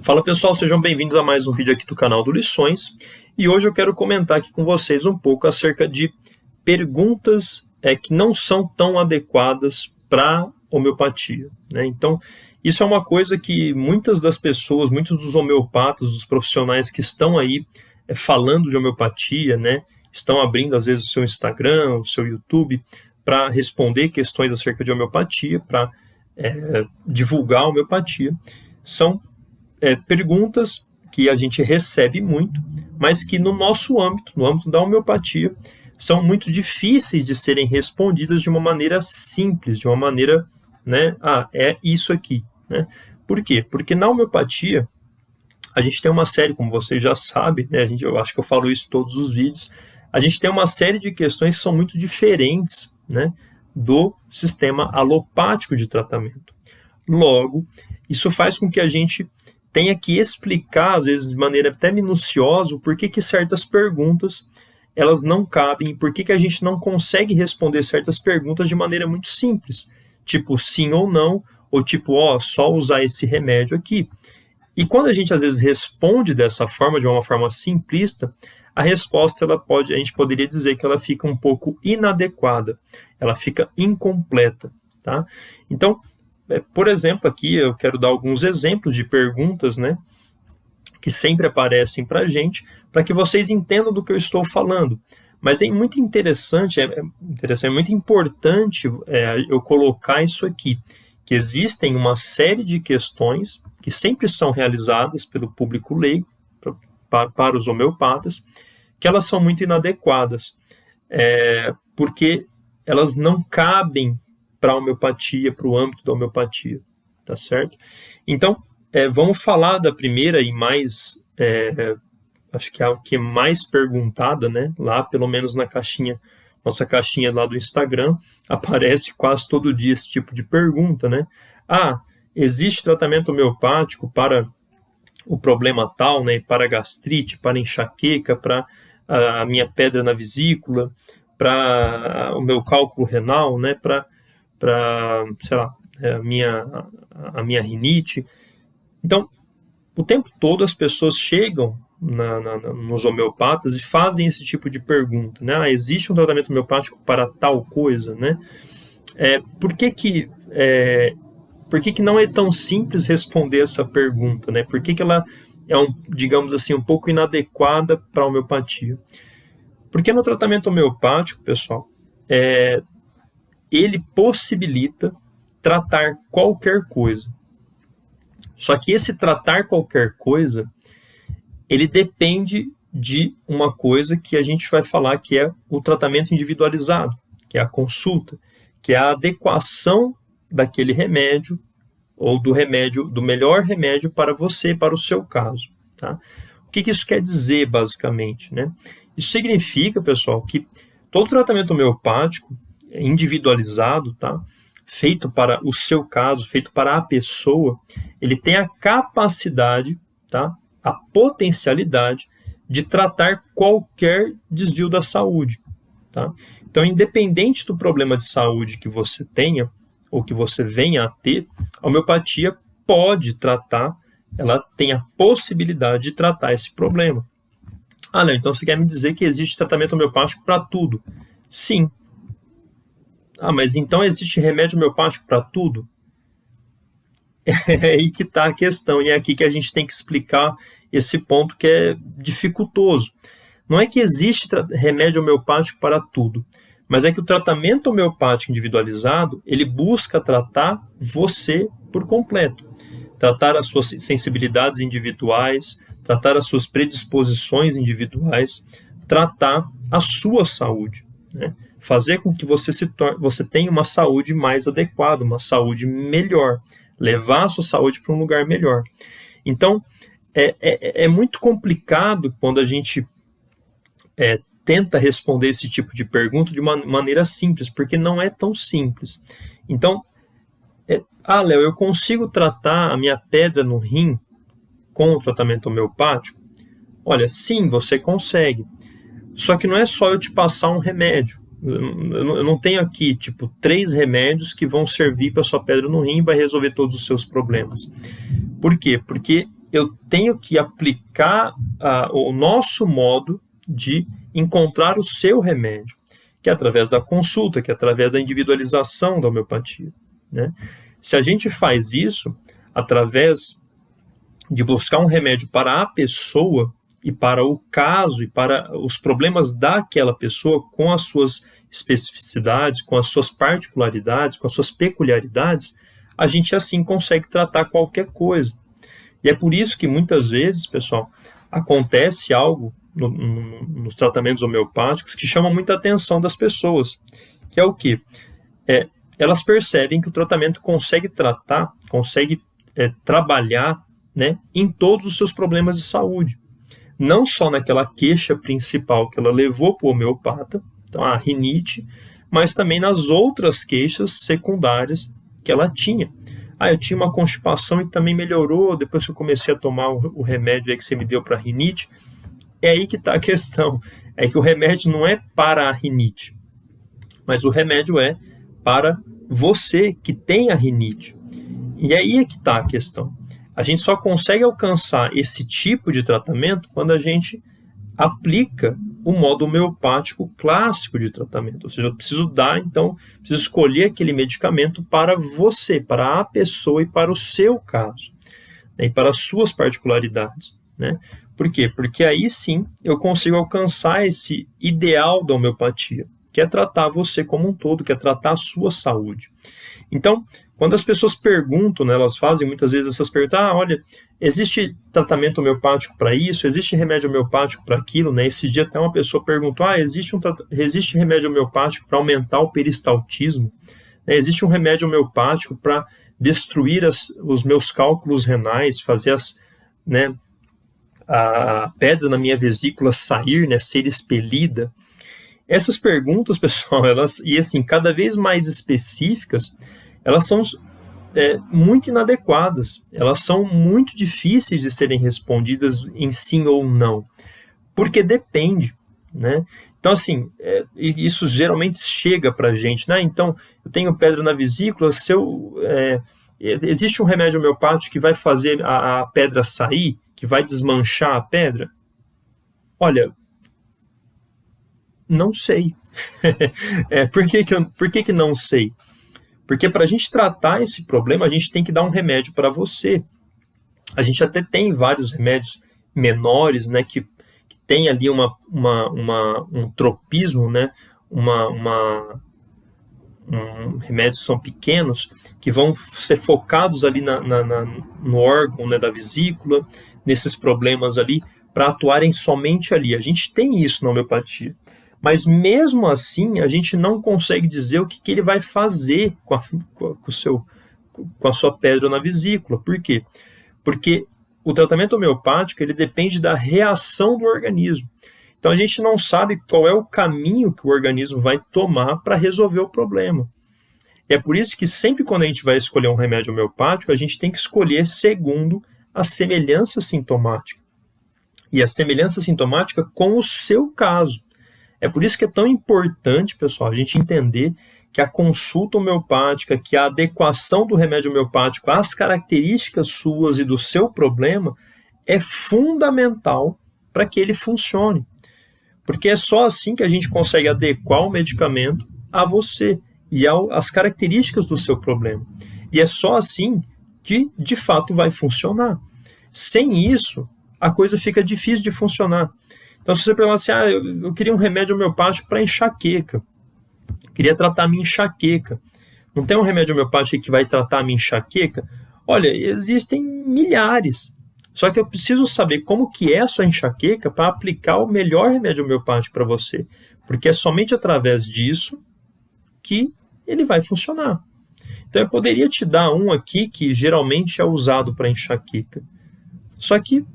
Fala pessoal, sejam bem-vindos a mais um vídeo aqui do canal do Lições, e hoje eu quero comentar aqui com vocês um pouco acerca de perguntas que não são tão adequadas para homeopatia, né? Então, isso é uma coisa que muitas das pessoas, muitos dos homeopatas, dos profissionais que estão aí falando de homeopatia, né, estão abrindo às vezes o seu Instagram, o seu YouTube, para responder questões acerca de homeopatia, para divulgar a homeopatia, são perguntas que a gente recebe muito, mas que no nosso âmbito, no âmbito da homeopatia, são muito difíceis de serem respondidas de uma maneira simples, de uma maneira, né, é isso aqui, né? Por quê? Porque na homeopatia, a gente tem uma série, como vocês já sabem, né, eu acho que eu falo isso em todos os vídeos, a gente tem uma série de questões que são muito diferentes, né, do sistema alopático de tratamento. Logo, isso faz com que a gente tenha que explicar, às vezes de maneira até minuciosa, por que certas perguntas elas não cabem, por que a gente não consegue responder certas perguntas de maneira muito simples, tipo sim ou não, ou tipo, só usar esse remédio aqui. E quando a gente às vezes responde dessa forma, de uma forma simplista, a resposta a gente poderia dizer que ela fica um pouco inadequada, ela fica incompleta, tá? Então, por exemplo, aqui eu quero dar alguns exemplos de perguntas, né, que sempre aparecem para a gente, para que vocês entendam do que eu estou falando. Mas é muito interessante, é muito importante eu colocar isso aqui, que existem uma série de questões que sempre são realizadas pelo público leigo, para os homeopatas, que elas são muito inadequadas, porque elas não cabem para a homeopatia, para o âmbito da homeopatia, tá certo? Então, vamos falar da primeira e mais, acho que é a que é mais perguntada, né? Lá, pelo menos na caixinha, nossa caixinha lá do Instagram, aparece quase todo dia esse tipo de pergunta, né? Existe tratamento homeopático para o problema tal, né, para gastrite, para enxaqueca, para a minha pedra na vesícula, para o meu cálculo renal, né, para sei lá, a minha rinite. Então, o tempo todo as pessoas chegam nos homeopatas e fazem esse tipo de pergunta, né? Existe um tratamento homeopático para tal coisa, né? Por que não é tão simples responder essa pergunta, né? Por que ela é, digamos assim, um pouco inadequada para a homeopatia? Porque no tratamento homeopático, pessoal, ele possibilita tratar qualquer coisa. Só que esse tratar qualquer coisa, ele depende de uma coisa que a gente vai falar que é o tratamento individualizado, que é a consulta, que é a adequação daquele remédio ou do melhor remédio para você, para o seu caso, tá? O que isso quer dizer, basicamente, né? Isso significa, pessoal, que todo tratamento homeopático individualizado, tá? Feito para o seu caso, feito para a pessoa, ele tem a capacidade, tá? A potencialidade de tratar qualquer desvio da saúde, tá? Então, independente do problema de saúde que você tenha, ou que você venha a ter, a homeopatia pode tratar, ela tem a possibilidade de tratar esse problema. Léo, então você quer me dizer que existe tratamento homeopático para tudo? Sim. Mas então existe remédio homeopático para tudo? É aí que está a questão, e é aqui que a gente tem que explicar esse ponto que é dificultoso. Não é que existe remédio homeopático para tudo, mas é que o tratamento homeopático individualizado, ele busca tratar você por completo. Tratar as suas sensibilidades individuais, tratar as suas predisposições individuais, tratar a sua saúde, né? Fazer com que você tenha uma saúde mais adequada, uma saúde melhor, levar a sua saúde para um lugar melhor. Então, é muito complicado quando a gente tenta responder esse tipo de pergunta de uma maneira simples, porque não é tão simples. Então, Léo, eu consigo tratar a minha pedra no rim com o tratamento homeopático? Olha, sim, você consegue. Só que não é só eu te passar um remédio. Eu não tenho aqui, 3 remédios que vão servir para sua pedra no rim e vai resolver todos os seus problemas. Por quê? Porque eu tenho que aplicar o nosso modo de encontrar o seu remédio, que é através da consulta, que é através da individualização da homeopatia, né? Se a gente faz isso através de buscar um remédio para a pessoa e para o caso e para os problemas daquela pessoa, com as suas especificidades, com as suas particularidades, com as suas peculiaridades, a gente assim consegue tratar qualquer coisa. E é por isso que muitas vezes, pessoal, acontece algo nos tratamentos homeopáticos que chama muita atenção das pessoas, que é o quê? Elas percebem que o tratamento consegue tratar, consegue trabalhar, né, em todos os seus problemas de saúde. Não só naquela queixa principal que ela levou para o homeopata, então a rinite, mas também nas outras queixas secundárias que ela tinha. Eu tinha uma constipação e também melhorou depois que eu comecei a tomar o remédio aí que você me deu para a rinite. É aí que está a questão, é que o remédio não é para a rinite, mas o remédio é para você que tem a rinite. E aí é que está a questão. A gente só consegue alcançar esse tipo de tratamento quando a gente aplica o modo homeopático clássico de tratamento. Ou seja, eu preciso preciso escolher aquele medicamento para você, para a pessoa e para o seu caso, né, e para as suas particularidades, né? Por quê? Porque aí sim eu consigo alcançar esse ideal da homeopatia, que é tratar você como um todo, que é tratar a sua saúde. Então, quando as pessoas perguntam, né, elas fazem muitas vezes essas perguntas, olha, existe tratamento homeopático para isso, existe remédio homeopático para aquilo, né? Esse dia até uma pessoa perguntou, existe remédio homeopático para aumentar o peristaltismo, né? Existe um remédio homeopático para destruir os meus cálculos renais, fazer a pedra na minha vesícula sair, né, ser expelida. Essas perguntas, pessoal, e assim, cada vez mais específicas, elas são muito inadequadas, elas são muito difíceis de serem respondidas em sim ou não, porque depende, né? Então, assim, isso geralmente chega para a gente, né? Então, eu tenho pedra na vesícula, existe um remédio homeopático que vai fazer a pedra sair, que vai desmanchar a pedra? Olha, não sei. Por que não sei? Porque para a gente tratar esse problema, a gente tem que dar um remédio para você. A gente até tem vários remédios menores, né, que tem ali um tropismo, né, remédios são pequenos, que vão ser focados ali no órgão, né, da vesícula, nesses problemas ali, para atuarem somente ali. A gente tem isso na homeopatia. Mas mesmo assim, a gente não consegue dizer o que ele vai fazer com a sua pedra na vesícula. Por quê? Porque o tratamento homeopático ele depende da reação do organismo. Então a gente não sabe qual é o caminho que o organismo vai tomar para resolver o problema. É por isso que sempre quando a gente vai escolher um remédio homeopático, a gente tem que escolher segundo a semelhança sintomática. E a semelhança sintomática com o seu caso. É por isso que é tão importante, pessoal, a gente entender que a consulta homeopática, que a adequação do remédio homeopático às características suas e do seu problema é fundamental para que ele funcione. Porque é só assim que a gente consegue adequar o medicamento a você e às características do seu problema. E é só assim que, de fato, vai funcionar. Sem isso, a coisa fica difícil de funcionar. Então, se você perguntar assim, eu queria um remédio homeopático para enxaqueca, queria tratar a minha enxaqueca, não tem um remédio homeopático que vai tratar a minha enxaqueca? Olha, existem milhares, só que eu preciso saber como que é a sua enxaqueca para aplicar o melhor remédio homeopático para você, porque é somente através disso que ele vai funcionar. Então, eu poderia te dar um aqui que geralmente é usado para enxaqueca, só que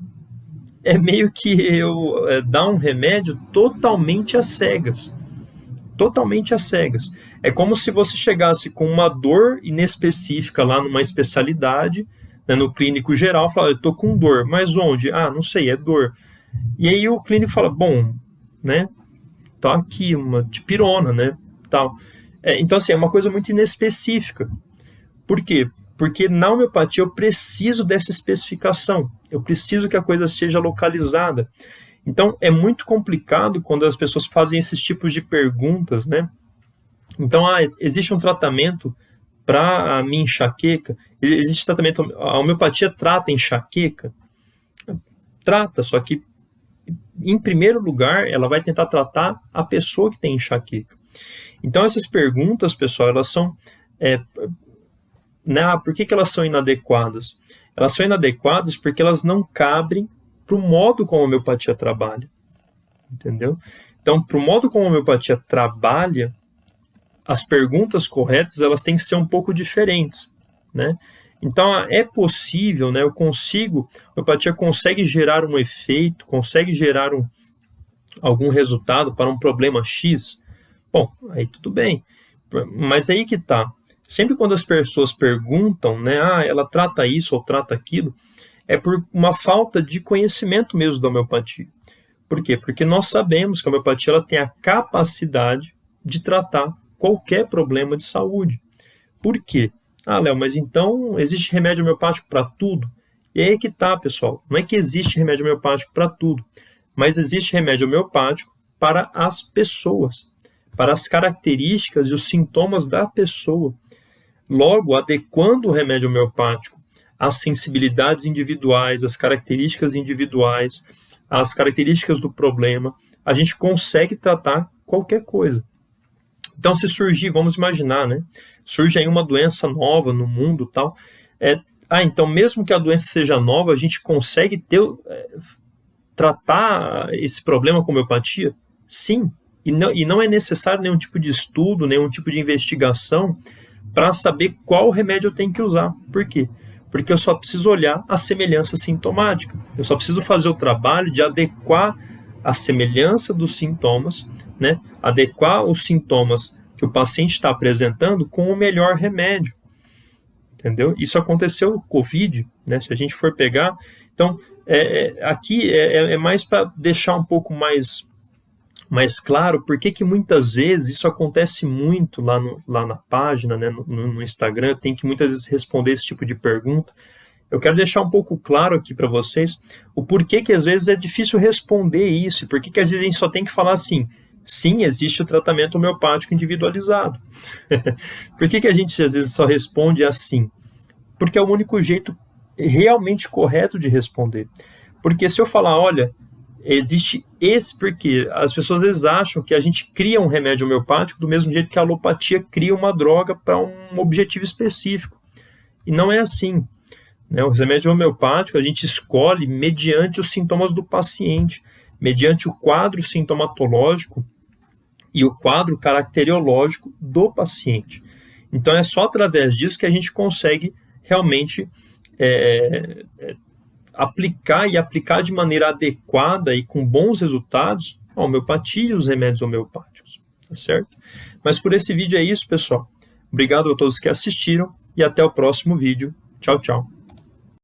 é meio que eu dar um remédio totalmente às cegas. Totalmente às cegas. É como se você chegasse com uma dor inespecífica lá numa especialidade, né, no clínico geral, fala, eu estou com dor, mas onde? Não sei, é dor. E aí o clínico fala, bom, né, tá aqui, uma dipirona, né, tal. Então, assim, é uma coisa muito inespecífica. Por quê? Porque na homeopatia eu preciso dessa especificação. Eu preciso que a coisa seja localizada. Então, é muito complicado quando as pessoas fazem esses tipos de perguntas, né? Então, existe um tratamento para a minha enxaqueca? Existe tratamento, a homeopatia trata enxaqueca? Trata, só que, em primeiro lugar, ela vai tentar tratar a pessoa que tem enxaqueca. Então, essas perguntas, pessoal, elas são... por que elas são inadequadas? Elas são inadequadas porque elas não cabem para o modo como a homeopatia trabalha. Entendeu? Então, para o modo como a homeopatia trabalha, as perguntas corretas elas têm que ser um pouco diferentes, né? Então, é possível, né? A homeopatia consegue gerar um efeito, consegue gerar algum resultado para um problema X? Bom, aí tudo bem. Mas aí que tá. Sempre quando as pessoas perguntam, né? Ela trata isso ou trata aquilo, é por uma falta de conhecimento mesmo da homeopatia. Por quê? Porque nós sabemos que a homeopatia ela tem a capacidade de tratar qualquer problema de saúde. Por quê? Léo, mas então existe remédio homeopático para tudo? E aí que tá, pessoal. Não é que existe remédio homeopático para tudo, mas existe remédio homeopático para as pessoas, para as características e os sintomas da pessoa. Logo, adequando o remédio homeopático às sensibilidades individuais, às características individuais, às características do problema, a gente consegue tratar qualquer coisa. Então, se surgir, vamos imaginar, né? Surge aí uma doença nova no mundo e tal. Então, mesmo que a doença seja nova, a gente consegue tratar esse problema com homeopatia? Sim. E não é necessário nenhum tipo de estudo, nenhum tipo de investigação para saber qual remédio eu tenho que usar. Por quê? Porque eu só preciso olhar a semelhança sintomática. Eu só preciso fazer o trabalho de adequar a semelhança dos sintomas, né? Adequar os sintomas que o paciente está apresentando com o melhor remédio. Entendeu? Isso aconteceu no Covid, né? Se a gente for pegar... Então, aqui é mais para deixar um pouco mais claro porque que muitas vezes isso acontece muito lá na página, né, no Instagram, tem que muitas vezes responder esse tipo de pergunta. Eu quero deixar um pouco claro aqui para vocês o porquê que às vezes é difícil responder isso, porquê que às vezes a gente só tem que falar assim, sim, existe o tratamento homeopático individualizado. Por que a gente às vezes só responde assim? Porque é o único jeito realmente correto de responder. Porque se eu falar, olha, existe porque as pessoas às vezes acham que a gente cria um remédio homeopático do mesmo jeito que a alopatia cria uma droga para um objetivo específico. E não é assim. Né? O remédio homeopático a gente escolhe mediante os sintomas do paciente, mediante o quadro sintomatológico e o quadro caracteriológico do paciente. Então é só através disso que a gente consegue realmente aplicar de maneira adequada e com bons resultados a homeopatia e os remédios homeopáticos, tá certo? Mas por esse vídeo é isso, pessoal. Obrigado a todos que assistiram e até o próximo vídeo. Tchau, tchau.